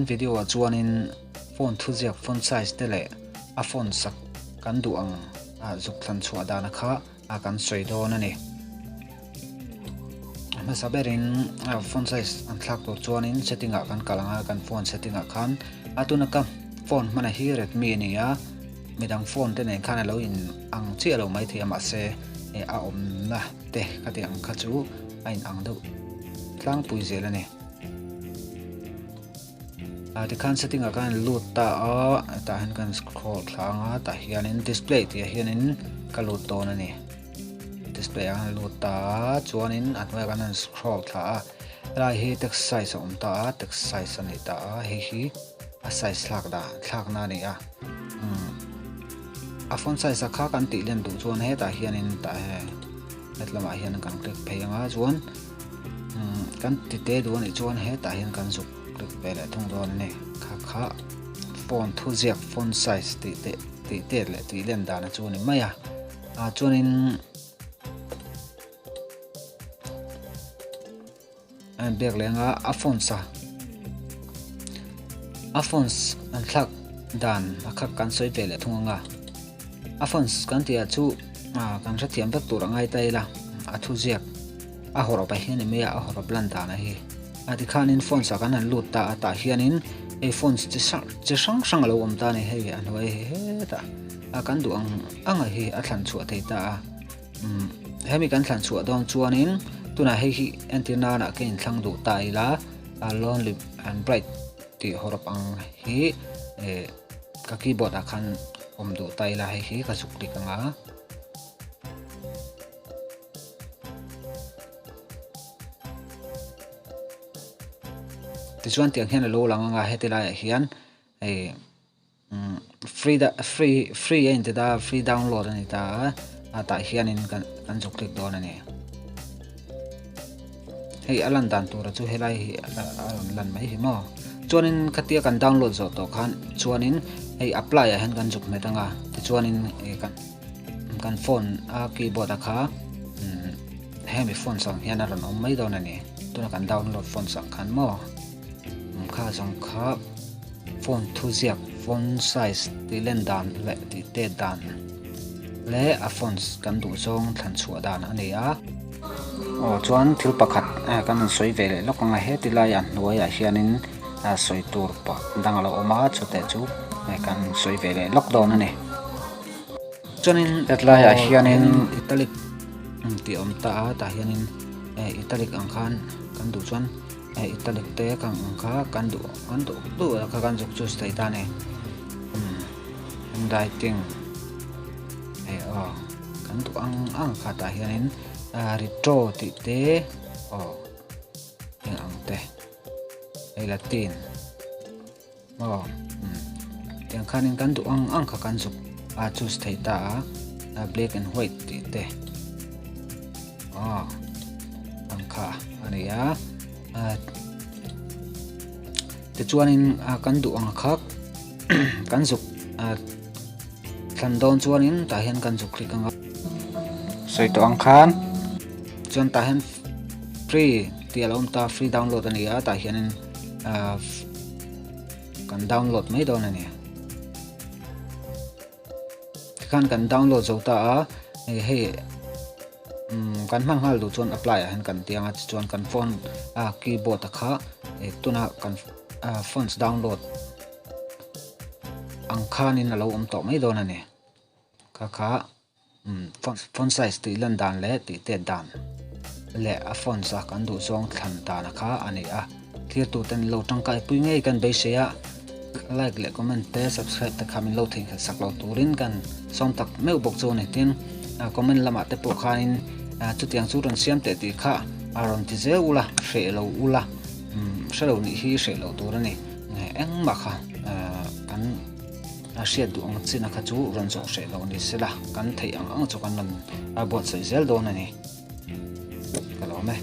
kan video a chuan in phone thu ziak phone size te le a phone sak kan du ang a zuk thlan chhuah dana kha a kan soi dawn ani ma saberin phone size an thlak tur chuan in setting a kan kalanga kan phone setting a khan atuna kam phone mana hi Redmi ni a midang phone te nei khan alo in ang chi alo mai thiam a se a om na te ka ti ang kha chu a in ang do tlang pui zel ani ti khan setting a kan lut ta ta han kan scroll thlanga ta hianin display ti hianin ka lut ton ani display a lut ta chuanin atwa kan scroll thla lai hi text size om ta text size ani ta hi a size thlak na ni a phone size kha kan ti len du chuan he ta hianin ta letlama hian kan click pheianga chuan kan ti te du ani chuan he ta hian kan zuk click pe le thung don ne kha phone thu ziak phone size ti te le ti len da na chuan ni maya chuan in an bek lenga a phone sa a phones an thlak dan akha kan soi pe le thunga a phones kan tia chu kan tha thiam tak tur angai tai la a thu ziak a horo pa hian me a horo plan ta na hi ati khanin phone sa kan an lut ta ata hianin e phones chi sang lo om ta ni hei an wai he ta a kan du anga hi a thlan chu thei ta hemi kan thlan chu don chuanin tuna hei hi antenna na kein thlang du ta ila a lonely and bright ti horop ang hi ka keyboard akhan om du ta ila hei hi ka suk tik anga tichuan tiang hian lo lang anga hetila hian free in da free download ani ta ata hianin kan zuk click don ani hei alan dan tura chu helai hi lan mai hi mo chuanin katia kan download zo to khan chuanin hei apply a hen kan zuk me tanga tichuanin kan phone a keyboard a kha hemi phone sang hian a ron om mai don ani tuna kan download phone sang khan mo kha zong kha phone thu ziak phone size ti len dan le ti te dan le a phones kan du zong thlan chhuah dan ani a chuan thil pakhat kan soi ve le lokanga he ti lai an hnuai a hianin soi tur pa dangalo oma chute chu kan soi ve le lockdown ani chuanin atlai a hianin italic ti om ta ta hianin italic ang khan kan du chuan italic te kan kha kan du ka kan zuk chu stai ta ne handwriting kan du ang kha ta hianin retro ti te ang te latin tiang khanin kan du ang kha kan zuk chu stai ta black and white ti te ang kha ani ya te chuanin kan du ang khak kan zuk thlan don chuanin ta hian kan zuk click anga soi to ang khan chuan ta hian free ti alom ta free download ani a ta hianin kan download mai don ani kan download zo ta hei kan mang hal du chuan apply a hen kan tianga chuan kan phone keyboard a kha tuna kan phones download ang khanin alo om to mai don ani kha phone size ti lan dan le ti te dan le a phone sa kan du zong thlan ta na kha ani a clear tu ten lo tang kai pui ngei kan be se ya like le comment te subscribe te khamin lo thing sak lo turin kan som tak meu bok chu ne tin comment lama te po khanin chu tiang chu ron siam te ti kha aron ti ze ula she lo ula she lo ni hi she lo tur ani eng ma kha kan share du ang china kha chu ron zo she lo ni sela kan thei ang chu kan nan bot sai zel don ani kalo me